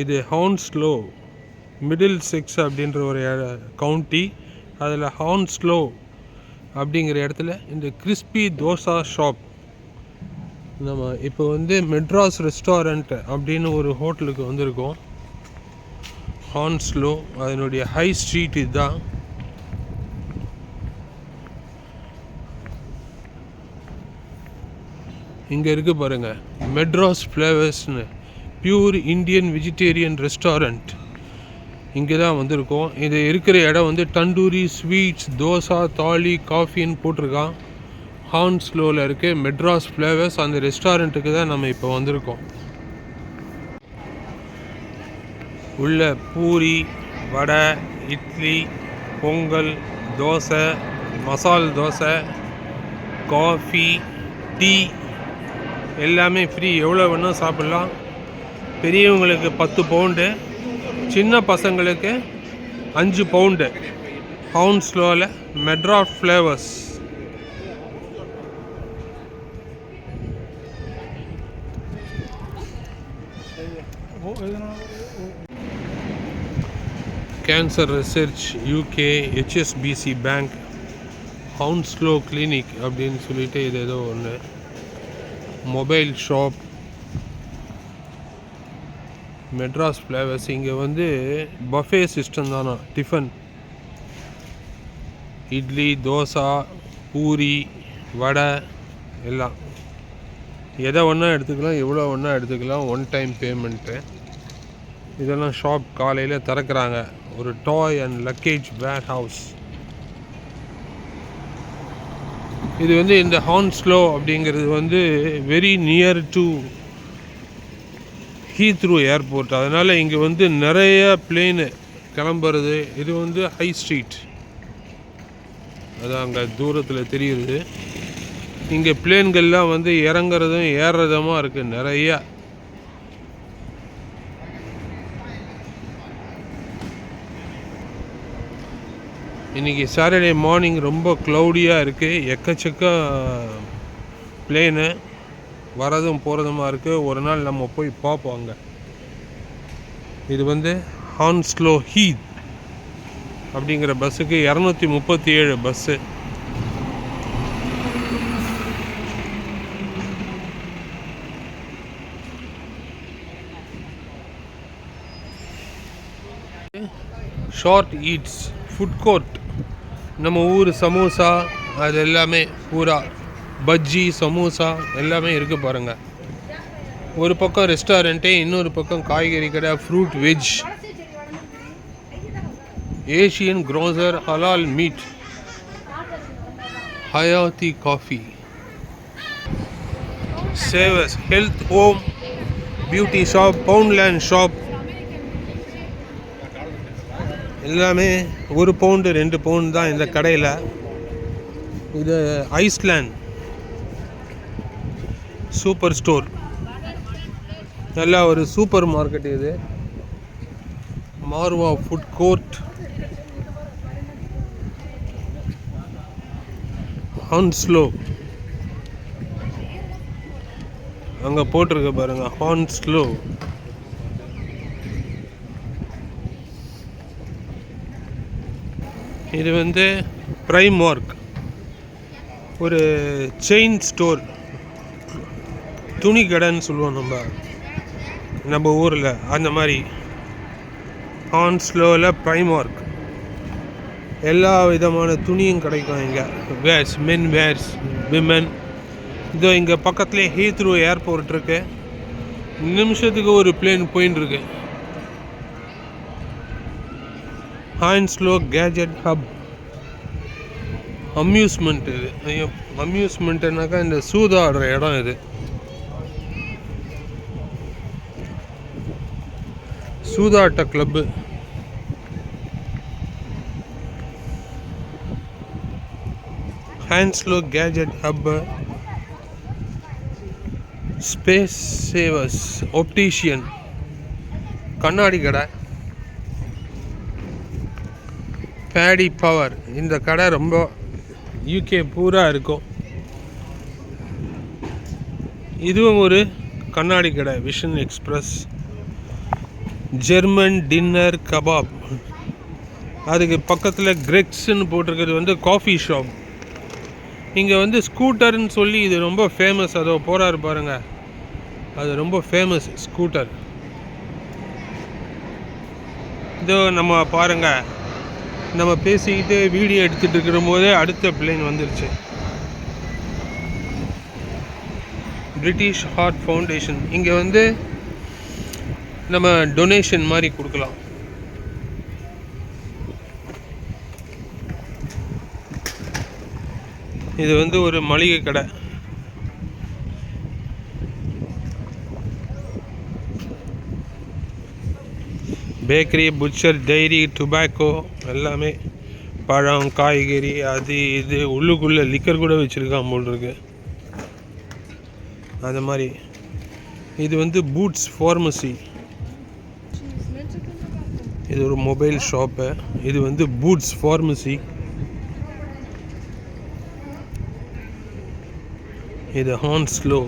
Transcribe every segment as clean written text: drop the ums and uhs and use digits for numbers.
இது Hounslow middle sex அப்படின்ற ஒரு கவுண்டி. அதில் ஹவுன்ஸ்லோ அப்படிங்கிற இடத்துல இந்த கிறிஸ்பி தோசா ஷாப். நம்ம இப்போ வந்து மெட்ராஸ் ரெஸ்டாரண்ட் அப்படின்னு ஒரு ஹோட்டலுக்கு வந்திருக்கோம். ஹான்ஸ்லோ அதனுடைய ஹை ஸ்ட்ரீட் இதுதான். இங்கே இருக்குது பாருங்கள், மெட்ராஸ் ஃப்ளேவர்ஸ்னு பியூர் இந்தியன் வெஜிடேரியன் ரெஸ்டாரண்ட். இங்கே தான் வந்திருக்கோம். இது இருக்கிற இடம் வந்து தந்தூரி ஸ்வீட்ஸ் தோசா தாலி காஃபின்னு போட்டிருக்கான். ஹான்ஸ்லோவில் இருக்குது மெட்ராஸ் ஃப்ளேவர்ஸ். அந்த ரெஸ்டாரண்ட்டுக்கு தான் நம்ம இப்போ வந்திருக்கோம். உள்ள பூரி வடை இட்லி பொங்கல் தோசை மசால் தோசை காஃபி டீ எல்லாமே ஃப்ரீ. எவ்வளோ வேணும் சாப்பிட்லாம். பெரியவங்களுக்கு 10 பவுண்டு, சின்ன பசங்களுக்கு 5 பவுண்டு. ஹவுன்ஸ்லோவில் Madras flavours. Cancer research UK HSBC bank Hounslow clinic அப்படின்னு சொல்லிட்டு இது ஏதோ ஒன்று. Mobile shop Madras flavours. இங்கே வந்து பஃபே சிஸ்டம் தானா. டிஃபன் இட்லி தோசை பூரி வடை எல்லாம் எதை ஒன்றா எடுத்துக்கலாம், எவ்வளோ ஒன்றா எடுத்துக்கலாம். One time payment. இதெல்லாம் ஷாப் காலையில் திறக்கிறாங்க. ஒரு toy and luggage warehouse. இது வந்து இந்த ஹான்ஸ்லோ அப்படிங்கிறது வந்து very near to Heathrow airport. அதனால் இங்கே வந்து நிறைய பிளேனு கிளம்புறது. இது வந்து ஹை ஸ்ட்ரீட், அது அங்கே தூரத்தில் தெரியுது. இங்கே பிளேன்கள்லாம் வந்து இறங்குறதும் ஏறுறதுமா இருக்குது நிறையா. இன்றைக்கி சாட்டர்டே மார்னிங் ரொம்ப க்ளவுடியாக இருக்குது. எக்கச்சக்க பிளேனு வரதும் போகிறதுமா இருக்குது. ஒரு நாள் நம்ம போய் பார்ப்போம் அங்கே. இது வந்து ஹான்ஸ்லோ ஹீத் அப்படிங்கிற பஸ்ஸுக்கு 237 bus. Short eats food court. நம்ம ஊர் சமோசா அது எல்லாமே பூரா பஜ்ஜி சமோசா எல்லாமே இருக்குது பாருங்கள். ஒரு பக்கம் ரெஸ்டாரண்ட்டு, இன்னொரு பக்கம் காய்கறி கடை, fruit veg, Asian grocer, halal meat, Hayati coffee, சேவஸ் health home, beauty shop, Poundland shop எல்லாமே 1 பவுண்டு 2 பவுண்டு தான் இந்த கடையில். இது ஐஸ்லேண்ட் சூப்பர் ஸ்டோர். நல்லா ஒரு சூப்பர் மார்க்கெட் இது. மார்வா ஃபுட் கோர்ட், ஹான்ஸ்லோ அங்கே போட்டிருக்க பாருங்கள் ஹான்ஸ்லோ. இது வந்து பிரைமார்க், ஒரு செயின் ஸ்டோர், துணி கடைன்னு சொல்லுவோம் நம்ம ஊரில் அந்த மாதிரி. ஹான்ஸ்லோவில் பிரைமார்க் எல்லா விதமான துணியும் கிடைக்கும் இங்கே. வேர்ஸ், மென் வேர்ஸ், விமன். இதோ இங்கே பக்கத்துலேயே ஹீத்ரூ ஏர்போர்ட் இருக்குது. நிமிஷத்துக்கு ஒரு பிளேன் போயின்னு இருக்கு. Hounslow gadget hub amusement. இது ஐயோ அம்யூஸ்மெண்ட்டுனாக்கா இந்த சூதாடுற இடம். இது சூதாட்ட club. Hounslow gadget hub, Specsavers optician கண்ணாடி கடை, பேடி பவர். இந்த கடை ரொம்ப யூகே பூரா இருக்கும். இதுவும் ஒரு கண்ணாடி கடை, vision express. German dinner kebab. அதுக்கு பக்கத்தில் கிரெக்ஸ்ன்னு போட்டிருக்கிறது வந்து காஃபி ஷாப். இங்கே வந்து ஸ்கூட்டர்னு சொல்லி இது ரொம்ப ஃபேமஸ். அதோ போகிறாரு பாருங்கள், அது ரொம்ப ஃபேமஸ் ஸ்கூட்டர். இதோ நம்ம பாருங்கள், நம்ம பேசிக்கிட்டு வீடியோ எடுத்துகிட்டு இருக்கிற போதே அடுத்த பிளேன் வந்துருச்சு. British heart foundation. இங்கே வந்து நம்ம டொனேஷன் மாதிரி கொடுக்கலாம். இது வந்து ஒரு மளிகை கடை. பேக்கரி, புட்சர், டைரி, டுபாக்கோ எல்லாமே, பழம், காய்கறி, அது இது. உள்ளுக்குள்ளே லிக்கர் கூட வச்சுருக்கான் போல் இருக்கு. அது மாதிரி இது வந்து பூட்ஸ் ஃபார்மசி. இது ஒரு மொபைல் ஷாப்பு. இது வந்து பூட்ஸ் ஃபார்மசி. இது ஹான்ஸ்லோ.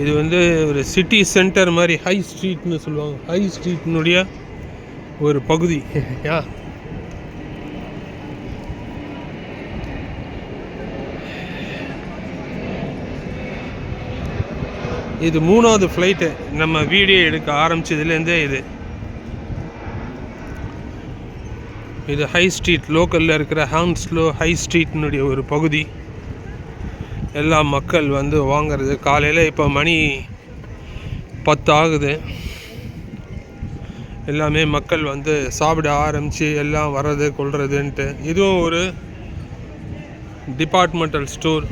இது வந்து ஒரு சிட்டி சென்டர் மாதிரி, ஹை ஸ்ட்ரீட்னு சொல்லுவாங்க. ஹை ஸ்ட்ரீட்னுடைய ஒரு பகுதி. யா, இது 3வது ஃப்ளைட்டு நம்ம வீடியோ எடுக்க ஆரம்பிச்சதுலேருந்தே. இது ஹை ஸ்ட்ரீட், லோக்கலில் இருக்கிற ஹான்ஸ்லோ ஹை ஸ்ட்ரீட்னுடைய ஒரு பகுதி. எல்லா மக்கள் வந்து வாங்கிறது. காலையில் இப்போ மணி 10 ஆகுது. எல்லாமே மக்கள் வந்து சாப்பிட ஆரம்பித்து எல்லாம் வர்றது கொள்றதுன்ட்டு. இதுவும் ஒரு டிபார்ட்மெண்டல் ஸ்டோர்.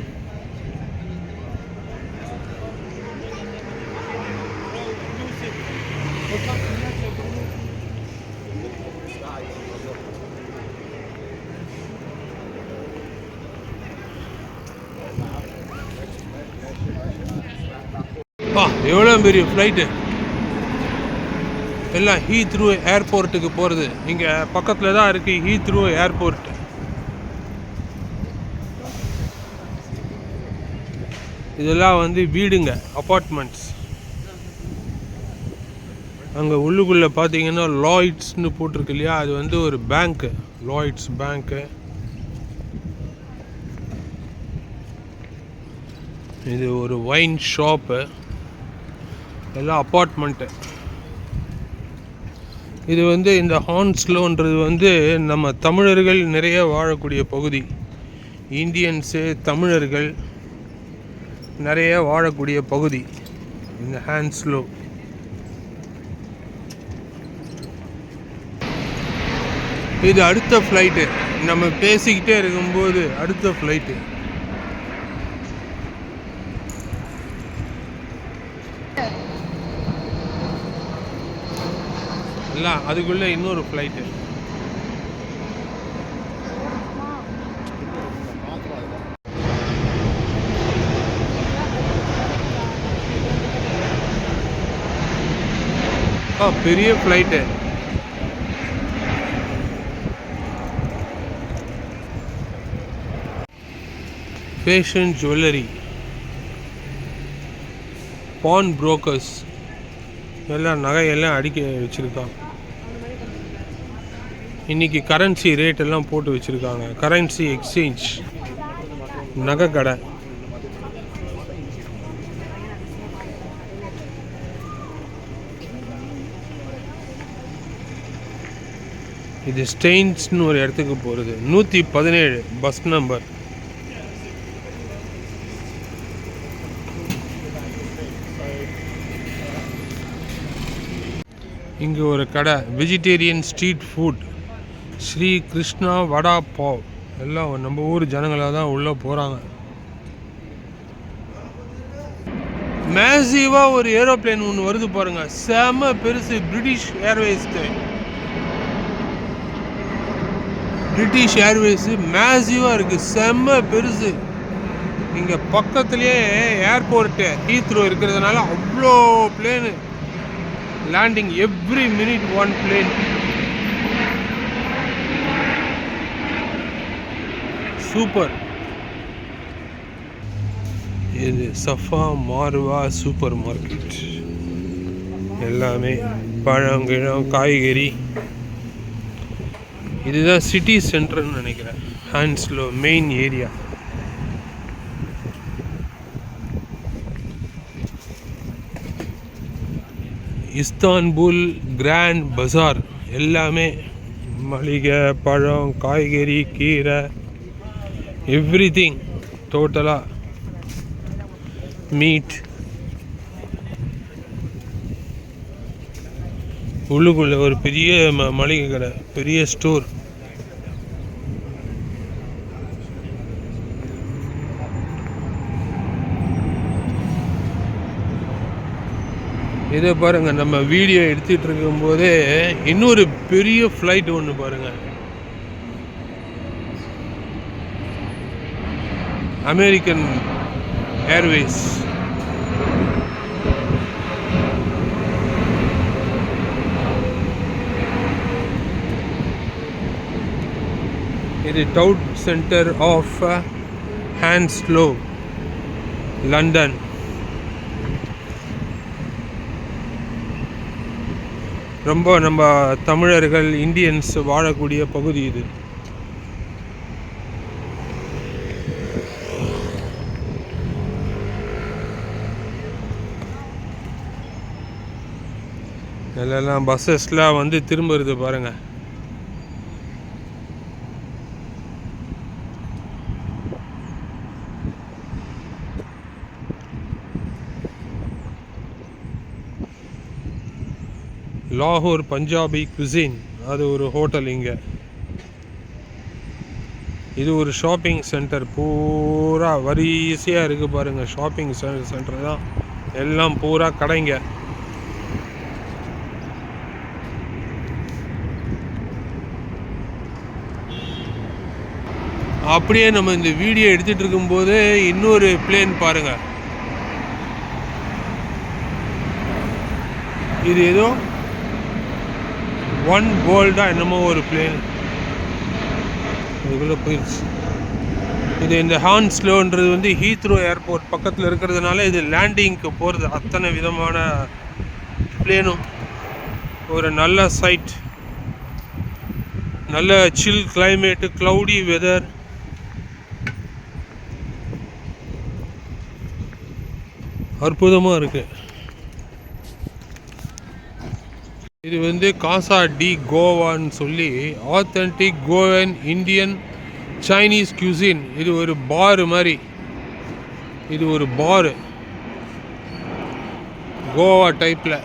எவ்வளோ பெரிய ஃப்ளைட்டு. எல்லாம் ஹீத்ரூ ஏர்போர்ட்டுக்கு போகிறது. இங்கே பக்கத்தில் தான் இருக்குது ஹீத்ரூ ஏர்போர்ட். இதெல்லாம் வந்து வீடுங்க, அப்பார்ட்மெண்ட்ஸ். அங்கே உள்ளுக்குள்ளே பார்த்தீங்கன்னா லாய்ட்ஸ்னு போட்டிருக்கு இல்லையா, அது வந்து ஒரு பேங்க்கு, லாய்ட்ஸ் பேங்க்கு. இது ஒரு வைன் ஷாப்பு. எல்லாம் அப்பார்ட்மெண்ட்டு. இது வந்து இந்த ஹான்ஸ்லோன்றது வந்து நம்ம தமிழர்கள் நிறைய வாழக்கூடிய பகுதி. இந்தியன்ஸு, தமிழர்கள் நிறைய வாழக்கூடிய பகுதி இந்த ஹான்ஸ்லோ. இது அடுத்த ஃப்ளைட்டு. நம்ம பேசிக்கிட்டே இருக்கும்போது அடுத்த ஃப்ளைட்டு. இல்லை, அதுக்குள்ளே இன்னொரு ஃப்ளைட்டு. பெரிய ஃப்ளைட்டு. ஃபேஷன் ஜுவல்லரி, பான் புரோக்கர்ஸ், எல்லாம் நகையெல்லாம் அடிக்க வச்சுருக்கான். இன்றைக்கி கரன்சி ரேட் எல்லாம் போட்டு வச்சுருக்காங்க. கரன்சி எக்ஸ்சேஞ்ச், நகை கடை. இது ஸ்டெயின்ஸ்னு ஒரு இடத்துக்கு போகிறது. 117 பஸ் நம்பர். இங்கே ஒரு கடை, vegetarian street food, Shri Krishna vada pav. எல்லாம் நம்ம ஊர் ஜனங்களாக தான் உள்ளே போகிறாங்க. மேசிவாக ஒரு ஏரோப்ளேன் ஒன்று வருது பாருங்கள், செம பெருசு. பிரிட்டிஷ் ஏர்வேஸ்க்கு, பிரிட்டிஷ் ஏர்வேஸு மேசிவாக இருக்குது, செம்ம பெருசு. இங்கே பக்கத்துலேயே ஏர்போர்ட்டு ஹீத்ரோ இருக்கிறதுனால அவ்வளோ plane landing. Every minute one plane. Super. இது சஃபா மார்வா சூப்பர் மார்க்கெட். எல்லாமே பழம் கிழம் காய்கறி. இதுதான் சிட்டி சென்டர்னு நினைக்கிறேன். ஹான்ஸ்லோ மெயின் ஏரியா. இஸ்தான்புல் கிராண்ட் பஜார். எல்லாமே மளிகை பழம் காய்கறி கீரை எவ்ரிதிங் டோட்டலாக மீட். உள்ளுக்குள்ள ஒரு பெரிய மளிகை கடை, பெரிய ஸ்டோர். இதை பாருங்க, நம்ம வீடியோ எடுத்துட்டு இருக்கும் போதே இன்னொரு பெரிய ஃப்ளைட் ஒன்று பாருங்க, அமெரிக்கன் ஏர்வேஸ். இது டவுன் சென்டர் ஆஃப் ஹான்ஸ்லோ, லண்டன். ரொம்ப நம்ம தமிழர்கள் இந்தியன்ஸ் வாழக்கூடிய பகுதி இது. எல்லாம் பஸ்ஸஸ்லாம் வந்து திரும்புறது பாருங்கள். லாகூர் பஞ்சாபி குசின், அது ஒரு ஹோட்டல் இங்கே. இது ஒரு ஷாப்பிங் சென்டர், பூரா வரிசையாக இருக்குது பாருங்கள். ஷாப்பிங் சென்டர் தான் எல்லாம், பூரா கடைங்க. அப்படியே நம்ம இந்த வீடியோ எடுத்துகிட்டு இருக்கும்போது இன்னொரு பிளேன் பாருங்கள். இது ஏதோ ஒன் வேர்ல்டா என்னமோ ஒரு பிளேன் அதுக்குள்ளே போயிடுச்சு. இது இந்த ஹான்ஸ்லோன்றது வந்து ஹீத்ரோ ஏர்போர்ட் பக்கத்தில் இருக்கிறதுனால இது லேண்டிங்க்கு போகிறது. அத்தனை விதமான பிளேனும். ஒரு நல்ல சைட், நல்ல சில் கிளைமேட்டு, க்ளவுடி வெதர். அற்புதமாக இருக்குது. இது வந்து காசா டி கோவான்னு சொல்லி ஆத்தென்டிக் கோவன் இந்தியன் சைனீஸ் கியூசின். இது ஒரு பார் மாதிரி. இது ஒரு பார் கோவா டைப்பில்.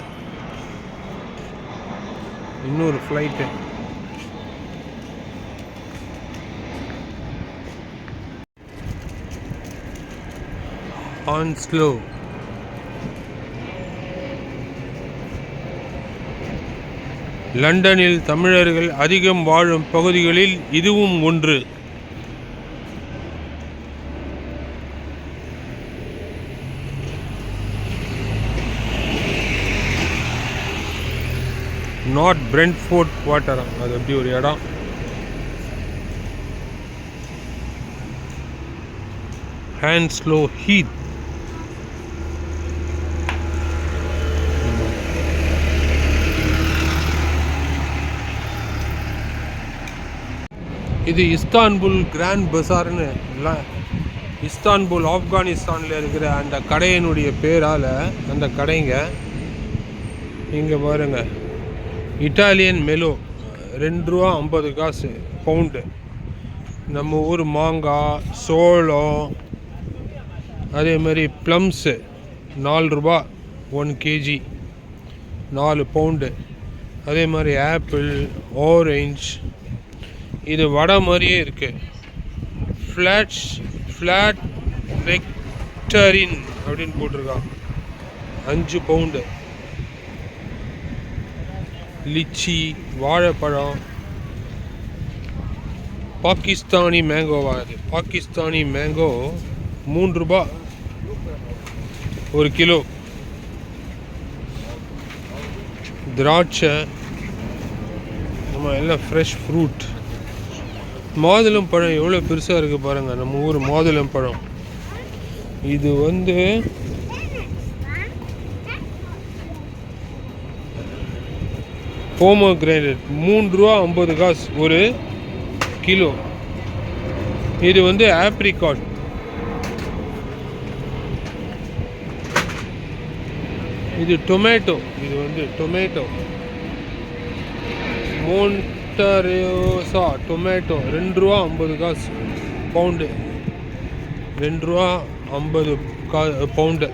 இன்னொரு ஃப்ளைட்டு. ஹான்ஸ்லோ. லண்டனில் தமிழர்கள் அதிகம் வாழும் பகுதிகளில் இதுவும் ஒன்று. நார்த் பிரெண்ட்ஃபோர்ட் குவார்ட்டர், அது அப்படி ஒரு இடம். ஹான்ஸ்லோ ஹீத். இது இஸ்தான்புல் கிராண்ட் பஜார்னு, இஸ்தான்புல் ஆப்கானிஸ்தானில் இருக்கிற அந்த கடையினுடைய பேரால் அந்த கடைங்க. இங்கே பாருங்க, இட்டாலியன் மெலோ $2.50 பவுண்டு. நம்ம ஊர் மாங்காய், சோளம், அதே மாதிரி ப்ளம்ஸு $4 1 kg, 4 பவுண்டு. அதே மாதிரி ஆப்பிள், ஆரஞ்சு. இது வடை மாதிரியே இருக்குது. ஃப்ளாட் ரெக்டரின் அப்படின்னு போட்டிருக்கான். 5 பவுண்டு. லிச்சி, வாழைப்பழம். பாகிஸ்தானி மேங்கோவா இது? Pakistani mango $3 1 kilo. திராட்சை, நம்ம எல்லாம் ஃப்ரெஷ் ஃப்ரூட். மாதுளம் பழம் எவ்வளோ பெருசாக இருக்குது பாருங்கள், நம்ம ஊர் மாதுளம் பழம். இது வந்து போமோகிரானேட் ₹3.50 ஒரு கிலோ. இது வந்து ஆப்ரிகாட். இது டொமேட்டோ. இது வந்து டொமேட்டோ மோன்டரோசா டொமேட்டோ ₹2.50 பவுண்டு. ₹2.50 பவுண்டு.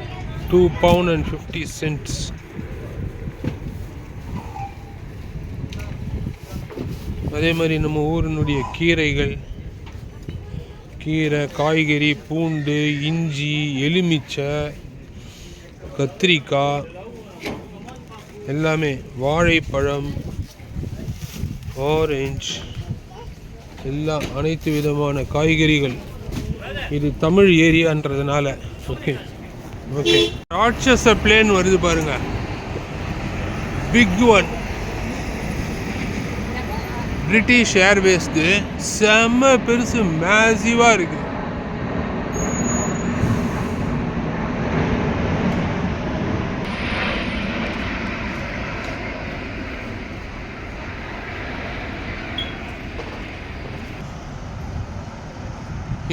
£2.50. அதே மாதிரி நம்ம ஊரினுடைய கீரைகள், கீரை, காய்கறி, பூண்டு, இஞ்சி, எலுமிச்சை, கத்திரிக்காய் எல்லாமே, வாழைப்பழம், ஆரஞ்சு, எல்லாம் அனைத்து விதமான காய்கறிகள். இது தமிழ் ஏரியான்றதுனால. Okay okay. ராட்சச பிளேன் வருது பாருங்க, பிக் ஒன். பிரிட்டிஷ் ஏர்வேஸ்து, செம்ம பெருசு, மேசிவாக இருக்குது.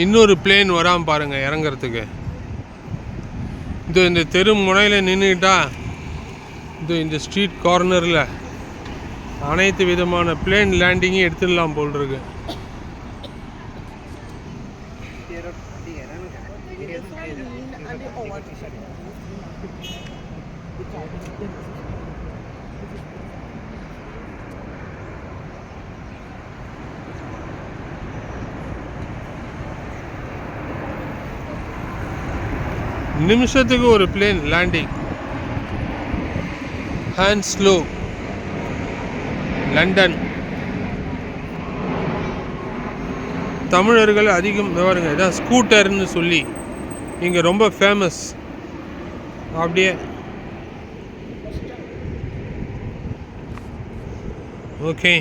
இன்னொரு பிளேன் வராமல் பாருங்கள் இறங்கிறதுக்கு. இந்த தெரு முனையில் நின்றுக்கிட்டா இந்த ஸ்ட்ரீட் கார்னரில் அனைத்து விதமான பிளேன் லேண்டிங்கும் எடுத்துடலாம் போல் இருக்கு. நிமிஷத்துக்கு ஒரு பிளேன் லேண்டிங். ஹான்ஸ்லோ, லண்டன். தமிழர்கள் அதிகம் வருங்க. இதான் ஸ்கூட்டர்னு சொல்லி இங்கே ரொம்ப ஃபேமஸ். அப்படியே ஓகே.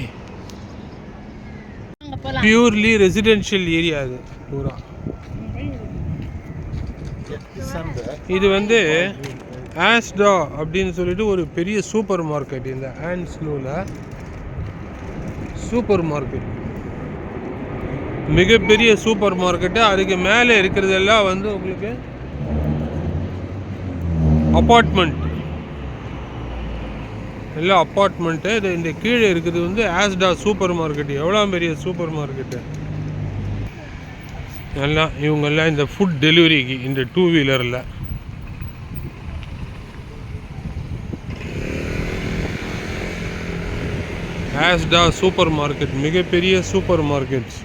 பியூர்லி ரெசிடென்ஷியல் ஏரியா இது பூரா. இது வந்து ஆஸ்டா அப்படின்னு சொல்லிட்டு ஒரு பெரிய சூப்பர் மார்க்கெட். இந்த ஹான்ஸ்லோவில் சூப்பர் மார்க்கெட், மிகப்பெரிய சூப்பர் மார்க்கெட்டு. அதுக்கு மேலே இருக்கிறதெல்லாம் வந்து உங்களுக்கு அப்பார்ட்மெண்ட், எல்லாம் அப்பார்ட்மெண்ட்டு. இது இந்த கீழே இருக்குது வந்து ஆஸ்டா சூப்பர் மார்க்கெட். எவ்வளோ பெரிய சூப்பர் மார்க்கெட்டு. எல்லாம் இவங்கெல்லாம் இந்த ஃபுட் டெலிவரிக்கு இந்த 2 வீலரில். ஆஸ்டா சூப்பர் மார்க்கெட், மிகப்பெரிய சூப்பர் மார்க்கெட்ஸ்.